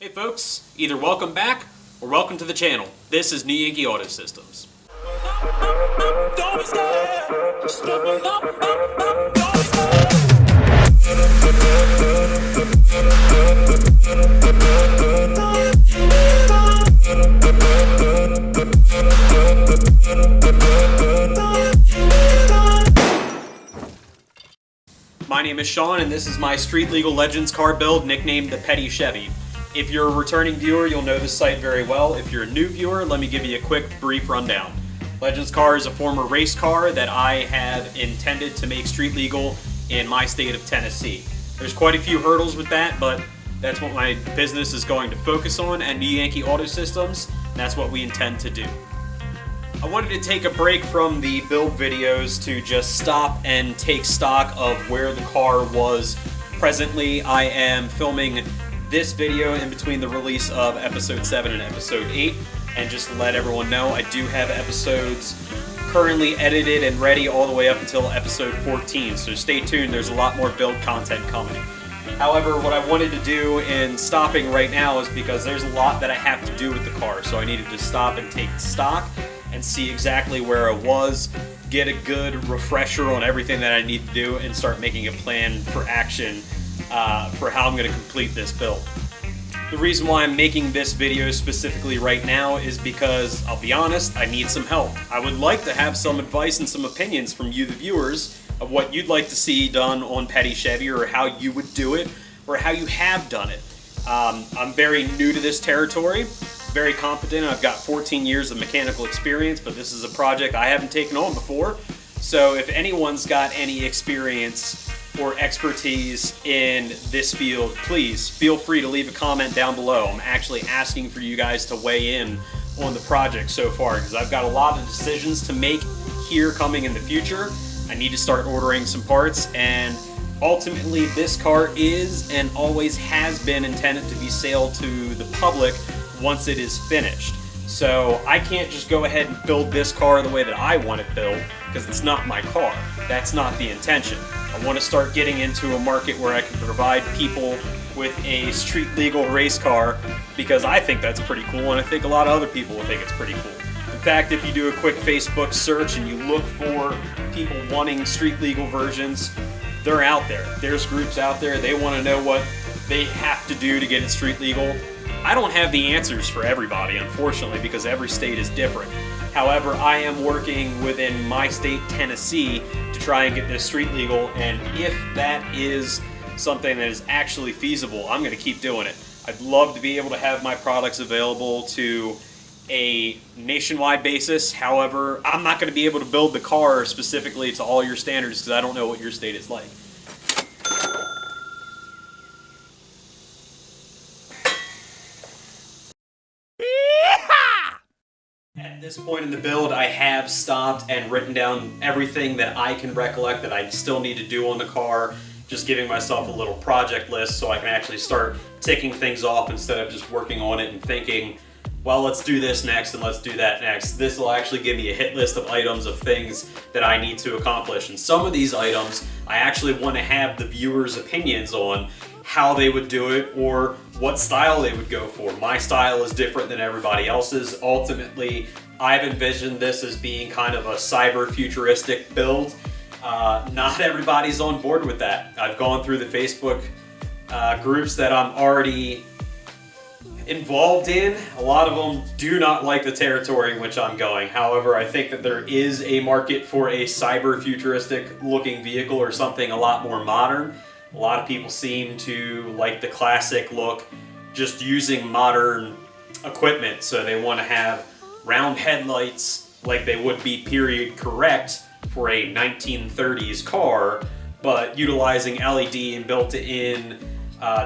Hey folks, either welcome back or welcome to the channel. This is Yankee Auto Systems. My name is Sean and this is my Street Legal Legends car build nicknamed the Petty Chevy. If you're a returning viewer, you'll know this site very well. If you're a new viewer, let me give you a quick, brief rundown. Legends car is a former race car that I have intended to make street legal in my state of Tennessee. There's quite a few hurdles with that, but that's what my business is going to focus on at Yankee Auto Systems, and that's what we intend to do. I wanted to take a break from the build videos to just stop and take stock of where the car was presently. I am filming this video in between the release of episode 7 and episode 8, and just to let everyone know, I do have episodes currently edited and ready all the way up until episode 14, so stay tuned, there's a lot more build content coming. However, what I wanted to do in stopping right now is because there's a lot that I have to do with the car, so I needed to stop and take stock and see exactly where I was, get a good refresher on everything that I need to do, and start making a plan for action for how I'm going to complete this build. The reason why I'm making this video specifically right now is because, I'll be honest, I need some help. I would like to have some advice and some opinions from you, the viewers, of what you'd like to see done on Petty Chevy, or how you would do it, or how you have done it. I'm very new to this territory, very competent. I've got 14 years of mechanical experience, but this is a project I haven't taken on before. So if anyone's got any experience or expertise in this field, please feel free to leave a comment down below. I'm actually asking for you guys to weigh in on the project so far, because I've got a lot of decisions to make here coming in the future. I need to start ordering some parts, and ultimately this car is and always has been intended to be sold to the public once it is finished. So I can't just go ahead and build this car the way that I want it built, because it's not my car. That's not the intention. I want to start getting into a market where I can provide people with a street legal race car, because I think that's pretty cool, and I think a lot of other people will think it's pretty cool. In fact, if you do a quick Facebook search and you look for people wanting street legal versions, they're out there. There's groups out there, they want to know what they have to do to get it street legal. I don't have the answers for everybody, unfortunately, because every state is different. However, I am working within my state, Tennessee, to try and get this street legal, and if that is something that is actually feasible, I'm going to keep doing it. I'd love to be able to have my products available to a nationwide basis. However, I'm not going to be able to build the car specifically to all your standards because I don't know what your state is like. At this point in the build, I have stopped and written down everything that I can recollect that I still need to do on the car, just giving myself a little project list so I can actually start ticking things off instead of just working on it and thinking, well, let's do this next and let's do that next. This will actually give me a hit list of items of things that I need to accomplish. And some of these items, I actually want to have the viewers' opinions on how they would do it or what style they would go for. My style is different than everybody else's. Ultimately, I've envisioned this as being kind of a cyber futuristic build. Not everybody's on board with that. I've gone through the Facebook groups that I'm already involved in. A lot of them do not like the territory in which I'm going. However, I think that there is a market for a cyber futuristic looking vehicle or something a lot more modern. A lot of people seem to like the classic look, just using modern equipment. So they want to have round headlights like they would be period correct for a 1930s car, but utilizing LED and built-in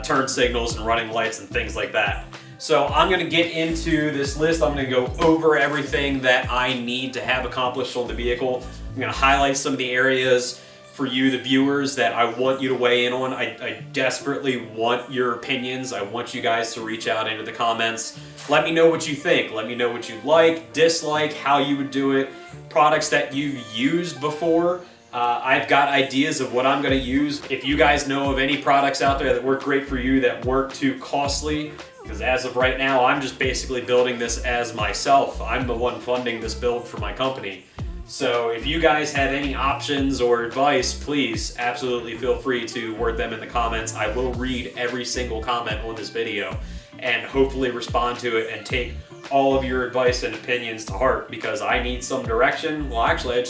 turn signals and running lights and things like that. So I'm going to get into this list. I'm going to go over everything that I need to have accomplished on the vehicle. I'm going to highlight some of the areas for you, the viewers, that I want you to weigh in on. I desperately want your opinions. I want you guys to reach out into the comments. Let me know what you think. Let me know what you like, dislike, how you would do it, products that you've used before, I've got ideas of what I'm going to use. If you guys know of any products out there that work great for you, that weren't too costly, because as of right now, I'm just basically building this as myself. I'm the one funding this build for my company. So if you guys have any options or advice, please absolutely feel free to word them in the comments. I will read every single comment on this video and hopefully respond to it and take all of your advice and opinions to heart, because I need some direction. Well, actually,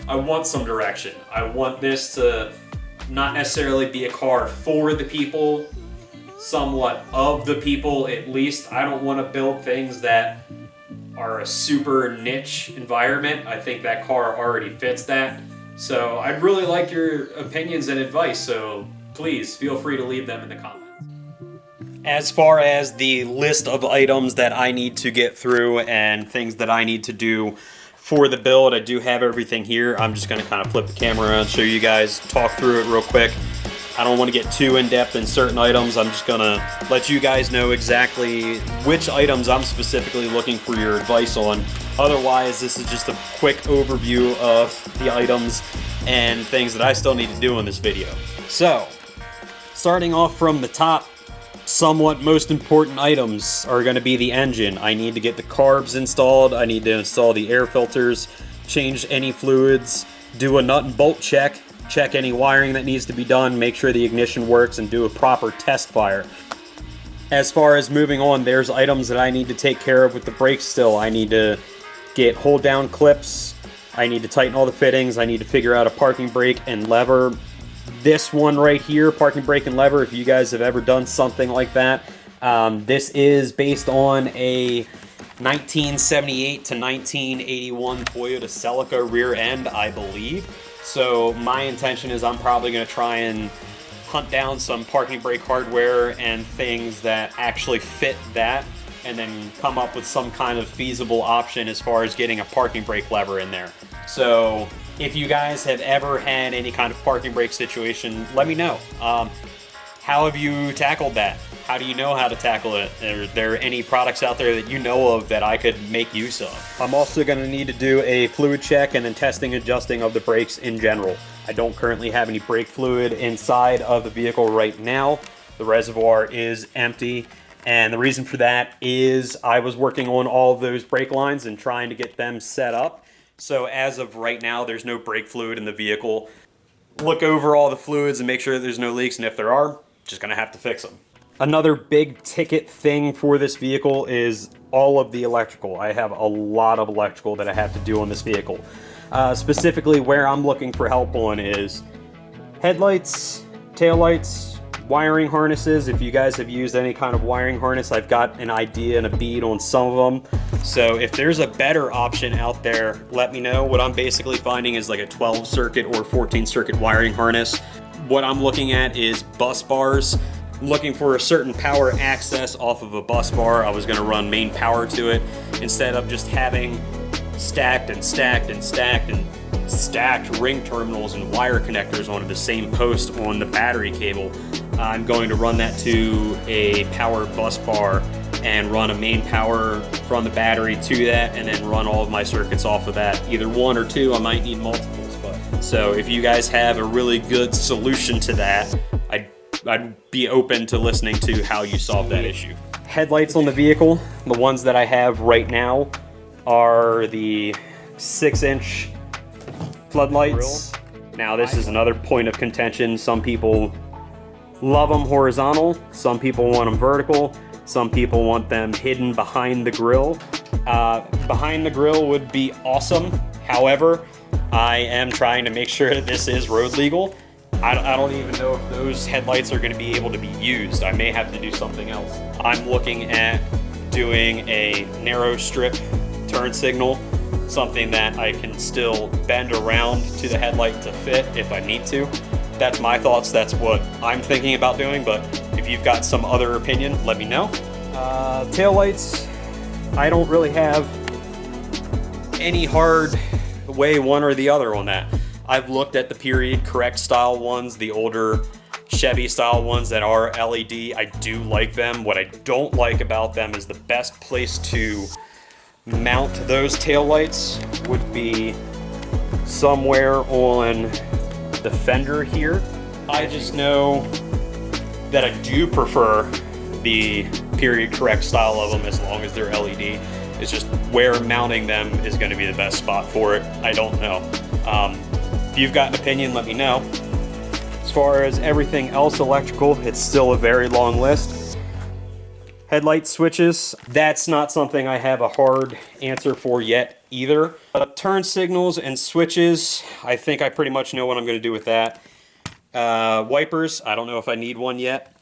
I want some direction. I want this to not necessarily be a car for the people, somewhat of the people at least. I don't want to build things that are a super niche environment. I think that car already fits that. So I'd really like your opinions and advice, so please feel free to leave them in the comments. As far as the list of items that I need to get through and things that I need to do for the build, I do have everything here. I'm just going to kind of flip the camera around, show you guys, talk through it real quick. I don't want to get too in-depth in certain items. I'm just going to let you guys know exactly which items I'm specifically looking for your advice on. Otherwise, this is just a quick overview of the items and things that I still need to do in this video. So, starting off from the top, somewhat most important items are going to be the engine. I need to get the carbs installed. I need to install the air filters, change any fluids, do a nut and bolt check, check any wiring that needs to be done, make sure the ignition works, and do a proper test fire. As far as moving on, there's items that I need to take care of with the brakes still. I need to get hold down clips. I need to tighten all the fittings. I need to figure out a parking brake and lever. This one right here, parking brake and lever, if you guys have ever done something like that, this is based on a 1978 to 1981 Toyota Celica rear end, I believe. So my intention is I'm probably going to try and hunt down some parking brake hardware and things that actually fit that, and then come up with some kind of feasible option as far as getting a parking brake lever in there. So if you guys have ever had any kind of parking brake situation, let me know. How have you tackled that? How do you know how to tackle it? Are there any products out there that you know of that I could make use of? I'm also going to need to do a fluid check and then testing and adjusting of the brakes in general. I don't currently have any brake fluid inside of the vehicle right now. The reservoir is empty, and the reason for that is I was working on all of those brake lines and trying to get them set up. So as of right now, there's no brake fluid in the vehicle. Look over all the fluids and make sure there's no leaks, and if there are, just gonna have to fix them. Another big ticket thing for this vehicle is all of the electrical. I have a lot of electrical that I have to do on this vehicle. Specifically, where I'm looking for help on is headlights, taillights, wiring harnesses. If you guys have used any kind of wiring harness, I've got an idea and a bead on some of them. So if there's a better option out there, let me know. What I'm basically finding is like a 12 circuit or 14 circuit wiring harness. What I'm looking at is bus bars. Looking for a certain power access off of a bus bar. I was going to run main power to it instead of just having stacked and stacked and stacked and stacked ring terminals and wire connectors onto the same post on the battery cable. I'm going to run that to a power bus bar and run a main power from the battery to that, and then run all of my circuits off of that. Either one or two. I might need multiples, but so if you guys have a really good solution to that, I'd be open to listening to how you solve that issue. Headlights on the vehicle, the ones that I have right now, are the 6-inch floodlights. Now this is another point of contention. Some people love them horizontal, some people want them vertical, some people want them hidden behind the grille. Behind the grille would be awesome. However, I am trying to make sure that this is road legal. I don't even know if those headlights are going to be able to be used. I may have to do something else. I'm looking at doing a narrow strip turn signal, something that I can still bend around to the headlight to fit if I need to. That's my thoughts. That's what I'm thinking about doing, but if you've got some other opinion, let me know. Taillights, I don't really have any hard way one or the other on that. I've looked at the period correct style ones, the older Chevy style ones that are LED. I do like them. What I don't like about them is the best place to mount those taillights would be somewhere on the fender here. I just know that I do prefer the period correct style of them as long as they're LED. It's just where mounting them is going to be the best spot for it. I don't know. If you've got an opinion, let me know. As far as everything else electrical, it's still a very long list. Headlight switches, that's not something I have a hard answer for yet either. Turn signals and switches, I think I pretty much know what I'm going to do with that. Wipers, I don't know if I need one yet.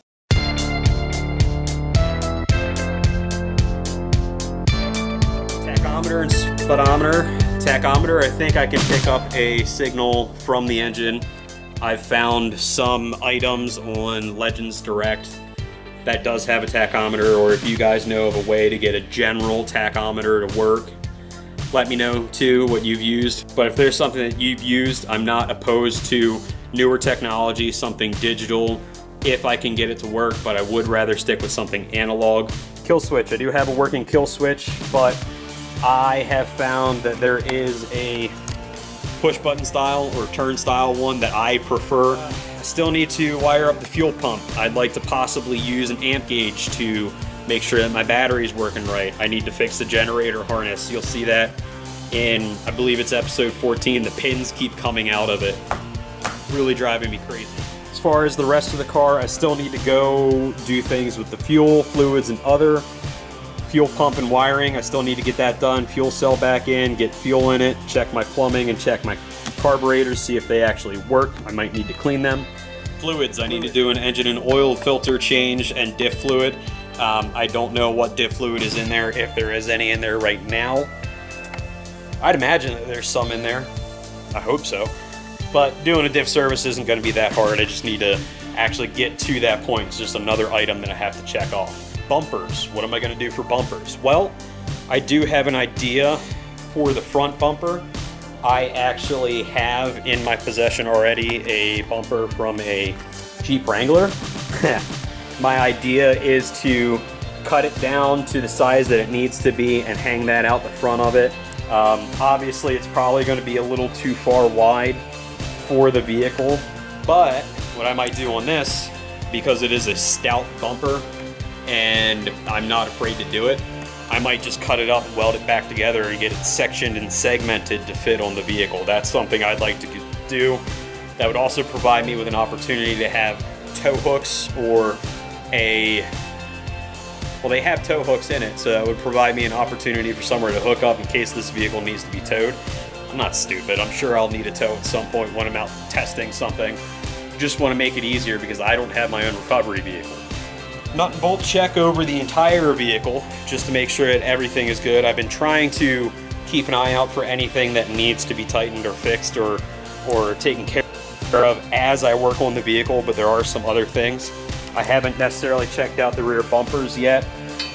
Tachometer and speedometer. Tachometer, I think I can pick up a signal from the engine. I've found some items on Legends Direct that does have a tachometer, or if you guys know of a way to get a general tachometer to work, let me know too what you've used. But if there's something that you've used, I'm not opposed to newer technology, something digital, if I can get it to work, but I would rather stick with something analog. Kill switch, I do have a working kill switch, but I have found that there is a push button style or turn style one that I prefer. I still need to wire up the fuel pump. I'd like to possibly use an amp gauge to make sure that my battery's working right. I need to fix the generator harness. You'll see that in, I believe it's episode 14. The pins keep coming out of it. Really driving me crazy. As far as the rest of the car, I still need to go do things with the fuel, fluids, and other. Fuel pump and wiring, I still need to get that done. Fuel cell back in, get fuel in it, check my plumbing and check my carburetors, see if they actually work. I might need to clean them. Fluids, I need to do an engine and oil filter change and diff fluid. I don't know what diff fluid is in there, if there is any in there right now. I'd imagine that there's some in there. I hope so. But doing a diff service isn't going to be that hard. I just need to actually get to that point. It's just another item that I have to check off. Bumpers, what am I going to do for bumpers? Well, I do have an idea for the front bumper. I actually have in my possession already a bumper from a Jeep Wrangler. My idea is to cut it down to the size that it needs to be and hang that out the front of it. Obviously, it's probably going to be a little too far wide for the vehicle, but what I might do on this, because it is a stout bumper and I'm not afraid to do it, I might just cut it up, weld it back together, and get it sectioned and segmented to fit on the vehicle. That's something I'd like to do. That would also provide me with an opportunity to have tow hooks or well, they have tow hooks in it, so that would provide me an opportunity for somewhere to hook up in case this vehicle needs to be towed. I'm not stupid. I'm sure I'll need a tow at some point when I'm out testing something. Just want to make it easier because I don't have my own recovery vehicle. Nut and bolt check over the entire vehicle just to make sure that everything is good. I've been trying to keep an eye out for anything that needs to be tightened or fixed or taken care of as I work on the vehicle, but there are some other things. I haven't necessarily checked out the rear bumpers yet.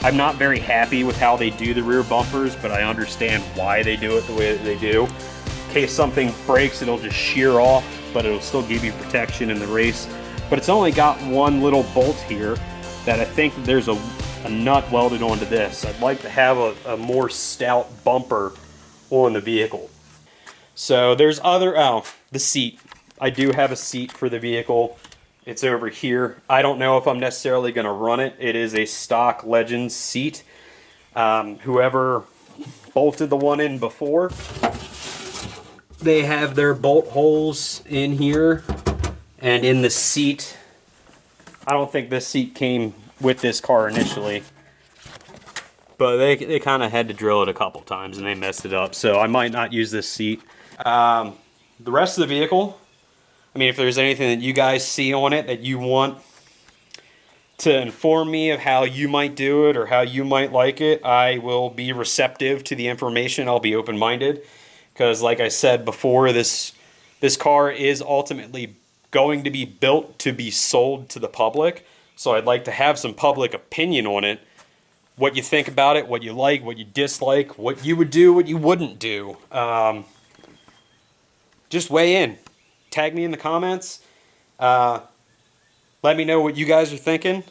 I'm not very happy with how they do the rear bumpers, but I understand why they do it the way that they do. In case something breaks, it'll just shear off, but it'll still give you protection in the race. But it's only got one little bolt here that I think there's a nut welded onto this. I'd like to have a more stout bumper on the vehicle. So there's the seat. I do have a seat for the vehicle. It's over here. I don't know if I'm necessarily going to run it. It is a stock Legends seat. Whoever bolted the one in before, they have their bolt holes in here and in the seat. I don't think this seat came with this car initially, but they kind of had to drill it a couple times and they messed it up, so I might not use this seat. The rest of the vehicle, I mean, if there's anything that you guys see on it that you want to inform me of how you might do it or how you might like it, I will be receptive to the information. I'll be open-minded because, like I said before, this car is ultimately going to be built to be sold to the public. So I'd like to have some public opinion on it. What you think about it, what you like, what you dislike, what you would do, what you wouldn't do. Just weigh in. Tag me in the comments. Let me know what you guys are thinking.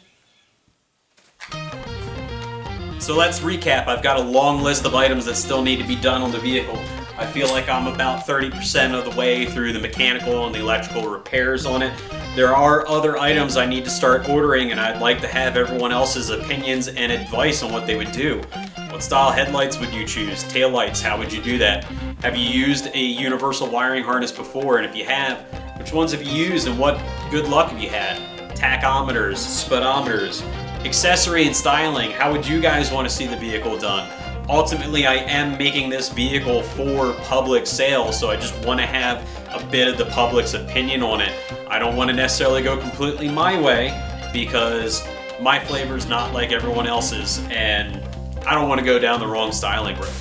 So let's recap. I've got a long list of items that still need to be done on the vehicle. I feel like I'm about 30% of the way through the mechanical and the electrical repairs on it. There are other items I need to start ordering, and I'd like to have everyone else's opinions and advice on what they would do. What style headlights would you choose? Tail lights, how would you do that? Have you used a universal wiring harness before? And if you have, which ones have you used and what good luck have you had? Tachometers, speedometers, accessory and styling, how would you guys want to see the vehicle done? Ultimately, I am making this vehicle for public sale, so I just want to have a bit of the public's opinion on it. I don't want to necessarily go completely my way because my flavor is not like everyone else's, and I don't want to go down the wrong styling road.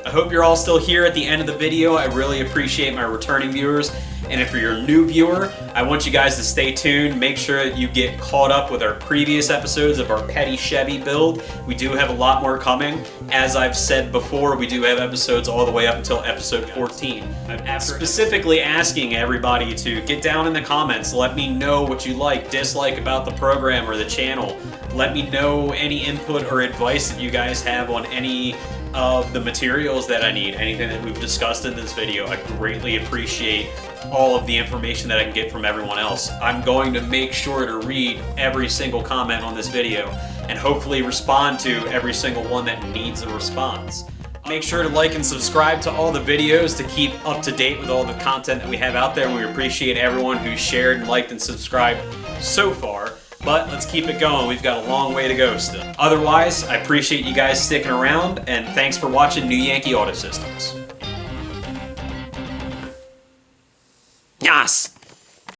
I hope you're all still here at the end of the video. I really appreciate my returning viewers. And if you're a new viewer, I want you guys to stay tuned. Make sure that you get caught up with our previous episodes of our Petty Chevy build. We do have a lot more coming. As I've said before, we do have episodes all the way up until episode 14. I'm specifically asking everybody to get down in the comments. Let me know what you like, dislike about the program or the channel. Let me know any input or advice that you guys have on any of the materials that I need, anything that we've discussed in this video. I greatly appreciate all of the information that I can get from everyone else. I'm going to make sure to read every single comment on this video and hopefully respond to every single one that needs a response. Make sure to like and subscribe to all the videos to keep up to date with all the content that we have out there, and we appreciate everyone who's shared and liked and subscribed so far. But let's keep it going. We've got a long way to go still. Otherwise, I appreciate you guys sticking around, and thanks for watching New Yankee Auto Systems. Yes!